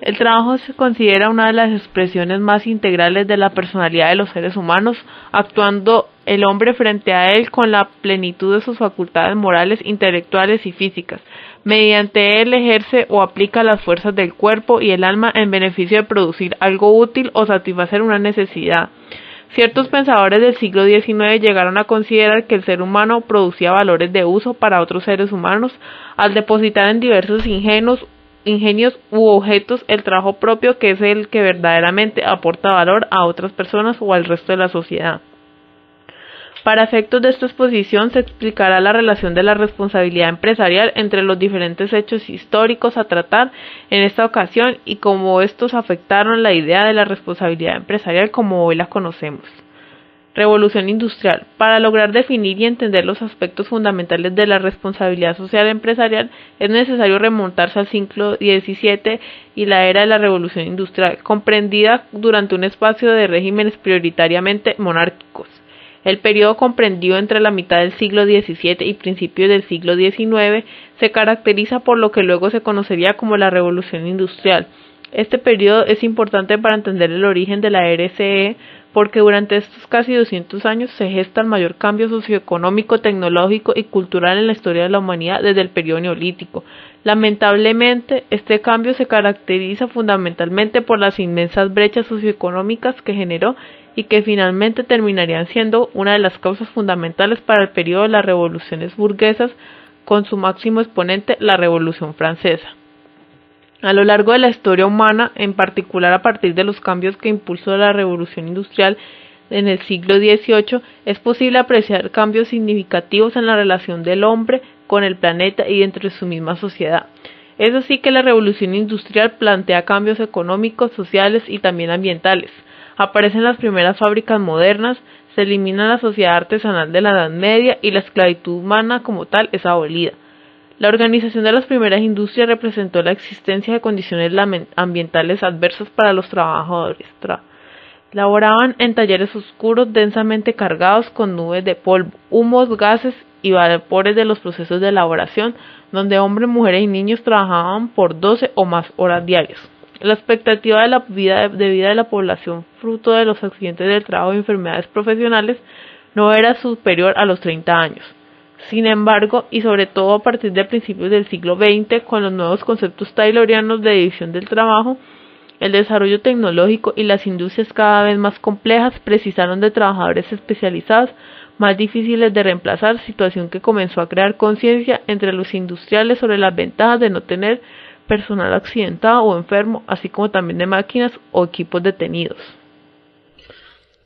El trabajo se considera una de las expresiones más integrales de la personalidad de los seres humanos, actuando el hombre frente a él con la plenitud de sus facultades morales, intelectuales y físicas. Mediante él ejerce o aplica las fuerzas del cuerpo y el alma en beneficio de producir algo útil o satisfacer una necesidad. Ciertos pensadores del siglo XIX llegaron a considerar que el ser humano producía valores de uso para otros seres humanos al depositar en diversos ingenios u objetos el trabajo propio, que es el que verdaderamente aporta valor a otras personas o al resto de la sociedad. Para efectos de esta exposición se explicará la relación de la responsabilidad empresarial entre los diferentes hechos históricos a tratar en esta ocasión y cómo estos afectaron la idea de la responsabilidad empresarial como hoy la conocemos. Revolución industrial. Para lograr definir y entender los aspectos fundamentales de la responsabilidad social empresarial es necesario remontarse al siglo XVII y la era de la revolución industrial, comprendida durante un espacio de regímenes prioritariamente monárquicos. El periodo comprendido entre la mitad del siglo XVII y principios del siglo XIX se caracteriza por lo que luego se conocería como la Revolución Industrial. Este periodo es importante para entender el origen de la RCE porque durante estos casi 200 años se gesta el mayor cambio socioeconómico, tecnológico y cultural en la historia de la humanidad desde el periodo neolítico. Lamentablemente, este cambio se caracteriza fundamentalmente por las inmensas brechas socioeconómicas que generó y que finalmente terminarían siendo una de las causas fundamentales para el periodo de las revoluciones burguesas, con su máximo exponente, la Revolución Francesa. A lo largo de la historia humana, en particular a partir de los cambios que impulsó la Revolución Industrial en el siglo XVIII, es posible apreciar cambios significativos en la relación del hombre con el planeta y dentro de su misma sociedad. Es así que la Revolución Industrial plantea cambios económicos, sociales y también ambientales. Aparecen las primeras fábricas modernas, se elimina la sociedad artesanal de la Edad Media y la esclavitud humana como tal es abolida. La organización de las primeras industrias representó la existencia de condiciones ambientales adversas para los trabajadores. Laboraban en talleres oscuros densamente cargados con nubes de polvo, humos, gases y vapores de los procesos de elaboración, donde hombres, mujeres y niños trabajaban por 12 o más horas diarias. La expectativa de vida de la población, fruto de los accidentes del trabajo y enfermedades profesionales, no era superior a los 30 años. Sin embargo, y sobre todo a partir de principios del siglo XX, con los nuevos conceptos taylorianos de división del trabajo, el desarrollo tecnológico y las industrias cada vez más complejas precisaron de trabajadores especializados, más difíciles de reemplazar, situación que comenzó a crear conciencia entre los industriales sobre las ventajas de no tener personal accidentado o enfermo, así como también de máquinas o equipos detenidos.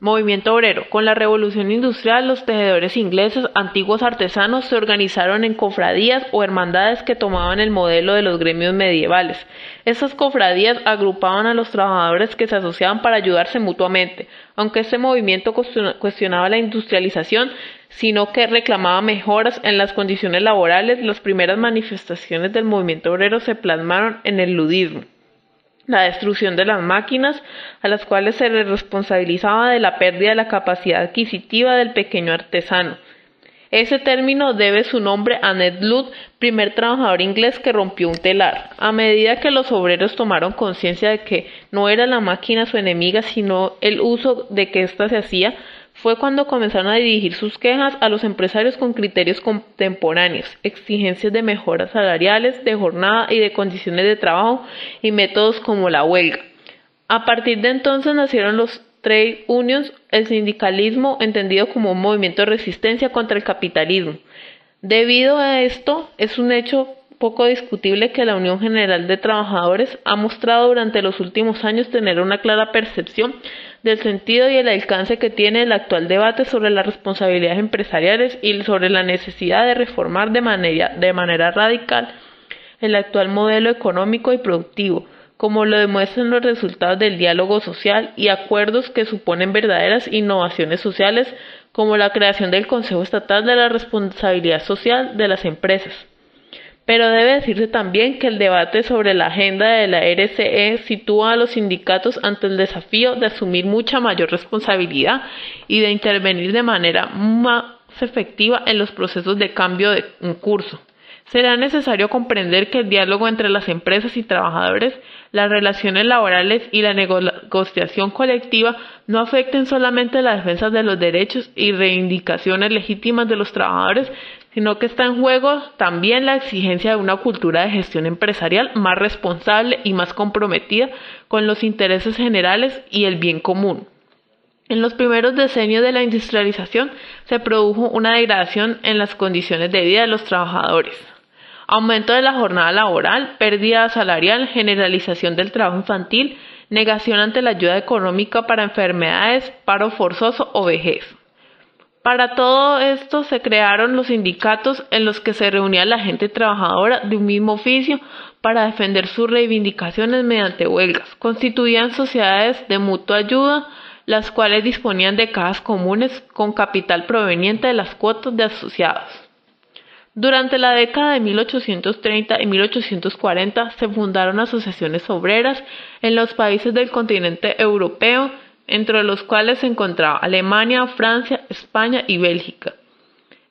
Movimiento obrero. Con la revolución industrial, los tejedores ingleses, antiguos artesanos, se organizaron en cofradías o hermandades que tomaban el modelo de los gremios medievales. Estas cofradías agrupaban a los trabajadores que se asociaban para ayudarse mutuamente, aunque este movimiento cuestionaba la industrialización, sino que reclamaba mejoras en las condiciones laborales. Las primeras manifestaciones del movimiento obrero se plasmaron en el ludismo, la destrucción de las máquinas, a las cuales se les responsabilizaba de la pérdida de la capacidad adquisitiva del pequeño artesano. Ese término debe su nombre a Ned Ludd, primer trabajador inglés que rompió un telar. A medida que los obreros tomaron conciencia de que no era la máquina su enemiga, sino el uso de que ésta se hacía, fue cuando comenzaron a dirigir sus quejas a los empresarios con criterios contemporáneos, exigencias de mejoras salariales, de jornada y de condiciones de trabajo y métodos como la huelga. A partir de entonces nacieron los trade unions, el sindicalismo entendido como un movimiento de resistencia contra el capitalismo. Debido a esto, es un hecho poco discutible que la Unión General de Trabajadores ha mostrado durante los últimos años tener una clara percepción del sentido y el alcance que tiene el actual debate sobre las responsabilidades empresariales y sobre la necesidad de reformar de manera radical el actual modelo económico y productivo, como lo demuestran los resultados del diálogo social y acuerdos que suponen verdaderas innovaciones sociales, como la creación del Consejo Estatal de la Responsabilidad Social de las Empresas. Pero debe decirse también que el debate sobre la agenda de la RCE sitúa a los sindicatos ante el desafío de asumir mucha mayor responsabilidad y de intervenir de manera más efectiva en los procesos de cambio en curso. Será necesario comprender que el diálogo entre las empresas y trabajadores, las relaciones laborales y la negociación colectiva no afecten solamente la defensa de los derechos y reivindicaciones legítimas de los trabajadores, sino que está en juego también la exigencia de una cultura de gestión empresarial más responsable y más comprometida con los intereses generales y el bien común. En los primeros decenios de la industrialización se produjo una degradación en las condiciones de vida de los trabajadores. Aumento de la jornada laboral, pérdida salarial, generalización del trabajo infantil, negación ante la ayuda económica para enfermedades, paro forzoso o vejez. Para todo esto se crearon los sindicatos en los que se reunía la gente trabajadora de un mismo oficio para defender sus reivindicaciones mediante huelgas. Constituían sociedades de mutua ayuda, las cuales disponían de cajas comunes con capital proveniente de las cuotas de asociados. Durante la década de 1830 y 1840 se fundaron asociaciones obreras en los países del continente europeo, entre los cuales se encontraba Alemania, Francia, España y Bélgica.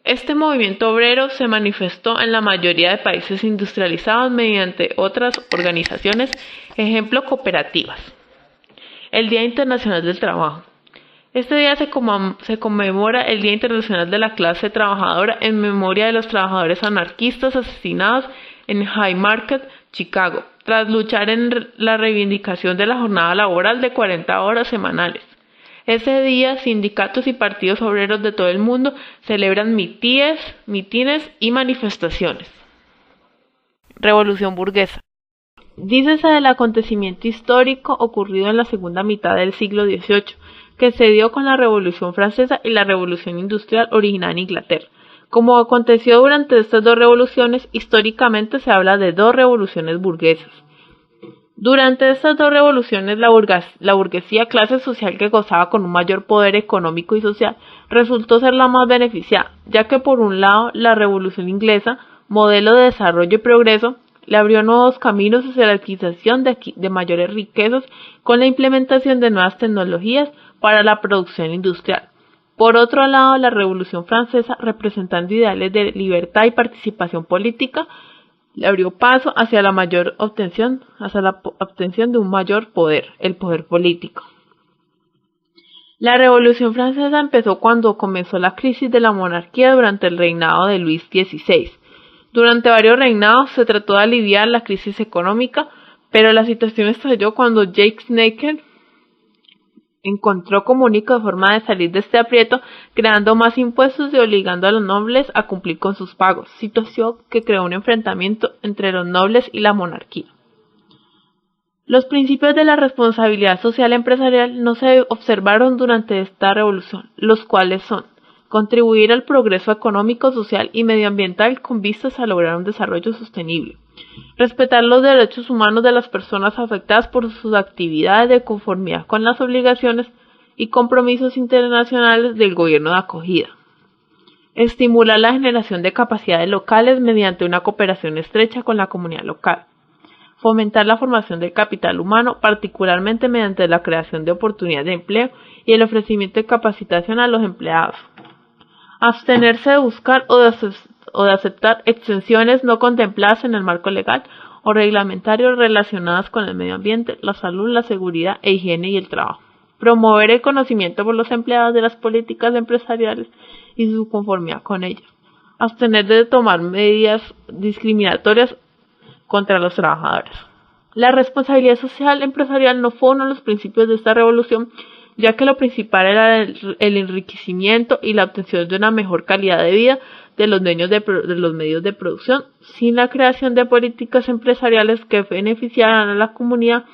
Este movimiento obrero se manifestó en la mayoría de países industrializados mediante otras organizaciones, ejemplo cooperativas. El Día Internacional del Trabajo. Este día se conmemora el Día Internacional de la Clase Trabajadora en memoria de los trabajadores anarquistas asesinados en Haymarket, Chicago, tras luchar en la reivindicación de la jornada laboral de 40 horas semanales. Ese día, sindicatos y partidos obreros de todo el mundo celebran mitines y manifestaciones. Revolución burguesa. Dícese del acontecimiento histórico ocurrido en la segunda mitad del siglo XVIII, que se dio con la Revolución Francesa y la Revolución Industrial originada en Inglaterra. Como aconteció durante estas dos revoluciones, históricamente se habla de dos revoluciones burguesas. Durante estas dos revoluciones, la burguesía, clase social que gozaba con un mayor poder económico y social, resultó ser la más beneficiada, ya que por un lado la Revolución Inglesa, modelo de desarrollo y progreso, le abrió nuevos caminos hacia la adquisición de mayores riquezas con la implementación de nuevas tecnologías para la producción industrial. Por otro lado, la Revolución Francesa, representando ideales de libertad y participación política, le abrió paso hacia la obtención de un mayor poder, el poder político. La Revolución Francesa empezó cuando comenzó la crisis de la monarquía durante el reinado de Luis XVI. Durante varios reinados se trató de aliviar la crisis económica, pero la situación estalló cuando Jacques Necker encontró como única forma de salir de este aprieto creando más impuestos y obligando a los nobles a cumplir con sus pagos, situación que creó un enfrentamiento entre los nobles y la monarquía. Los principios de la responsabilidad social empresarial no se observaron durante esta revolución, los cuales son: contribuir al progreso económico, social y medioambiental con vistas a lograr un desarrollo sostenible. Respetar los derechos humanos de las personas afectadas por sus actividades de conformidad con las obligaciones y compromisos internacionales del gobierno de acogida. Estimular la generación de capacidades locales mediante una cooperación estrecha con la comunidad local. Fomentar la formación del capital humano, particularmente mediante la creación de oportunidades de empleo y el ofrecimiento de capacitación a los empleados. Abstenerse de buscar o de aceptar exenciones no contempladas en el marco legal o reglamentario relacionadas con el medio ambiente, la salud, la seguridad e higiene y el trabajo. Promover el conocimiento por los empleados de las políticas empresariales y su conformidad con ellas. Abstener de tomar medidas discriminatorias contra los trabajadores. La responsabilidad social empresarial no fue uno de los principios de esta revolución, ya que lo principal era el enriquecimiento y la obtención de una mejor calidad de vida de los dueños de los medios de producción, sin la creación de políticas empresariales que beneficiaran a la comunidad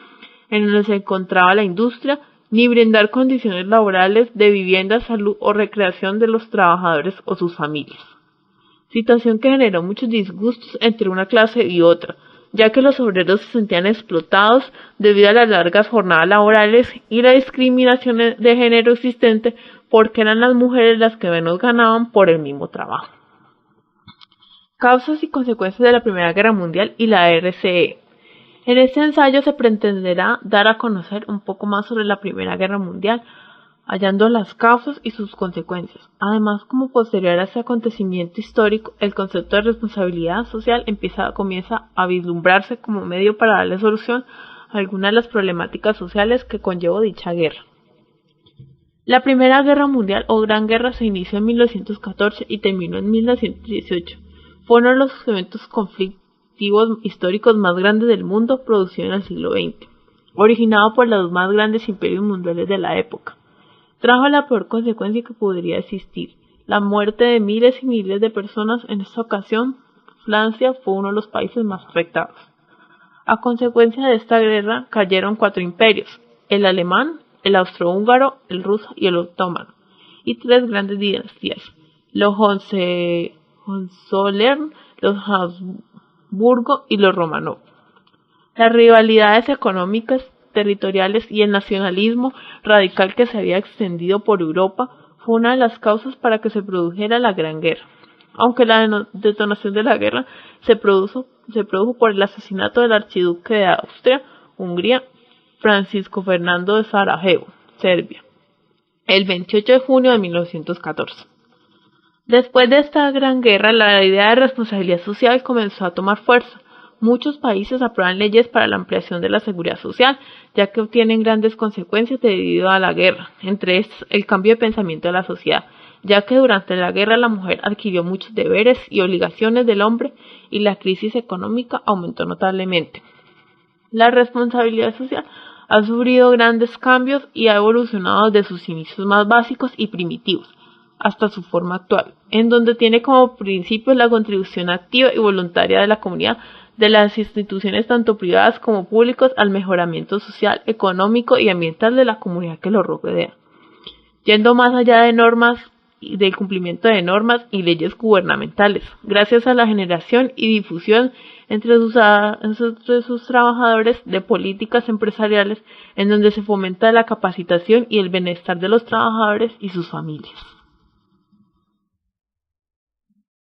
en donde se encontraba la industria, ni brindar condiciones laborales de vivienda, salud o recreación de los trabajadores o sus familias. Situación que generó muchos disgustos entre una clase y otra, ya que los obreros se sentían explotados debido a las largas jornadas laborales y la discriminación de género existente, porque eran las mujeres las que menos ganaban por el mismo trabajo. Causas y consecuencias de la Primera Guerra Mundial y la RCE. En este ensayo se pretenderá dar a conocer un poco más sobre la Primera Guerra Mundial, hallando las causas y sus consecuencias. Además, como posterior a ese acontecimiento histórico, el concepto de responsabilidad social comienza a vislumbrarse como medio para darle solución a algunas de las problemáticas sociales que conllevó dicha guerra. La Primera Guerra Mundial o Gran Guerra se inició en 1914 y terminó en 1918. Fue uno de los eventos conflictivos históricos más grandes del mundo producido en el siglo XX, originado por los más grandes imperios mundiales de la época. Trajo la peor consecuencia que podría existir, la muerte de miles y miles de personas. En esta ocasión, Francia fue uno de los países más afectados. A consecuencia de esta guerra cayeron 4 imperios: el alemán, el austrohúngaro, el ruso y el otomano, y 3 grandes dinastías: los Hohenzollern, los Habsburgo y los Romanov. Las rivalidades económicas, territoriales y el nacionalismo radical que se había extendido por Europa fue una de las causas para que se produjera la Gran Guerra. Aunque la detonación de la guerra se produjo por el asesinato del archiduque de Austria-Hungría, Francisco Fernando de Sarajevo, Serbia, el 28 de junio de 1914. Después de esta gran guerra, la idea de responsabilidad social comenzó a tomar fuerza. Muchos países aprueban leyes para la ampliación de la seguridad social, ya que obtienen grandes consecuencias debido a la guerra, entre estas el cambio de pensamiento de la sociedad, ya que durante la guerra la mujer adquirió muchos deberes y obligaciones del hombre y la crisis económica aumentó notablemente. La responsabilidad social ha sufrido grandes cambios y ha evolucionado desde sus inicios más básicos y primitivos hasta su forma actual, en donde tiene como principio la contribución activa y voluntaria de la comunidad, de las instituciones tanto privadas como públicas, al mejoramiento social, económico y ambiental de la comunidad que lo rodea, yendo más allá de normas y del cumplimiento de normas y leyes gubernamentales, gracias a la generación y difusión entre sus trabajadores de políticas empresariales en donde se fomenta la capacitación y el bienestar de los trabajadores y sus familias.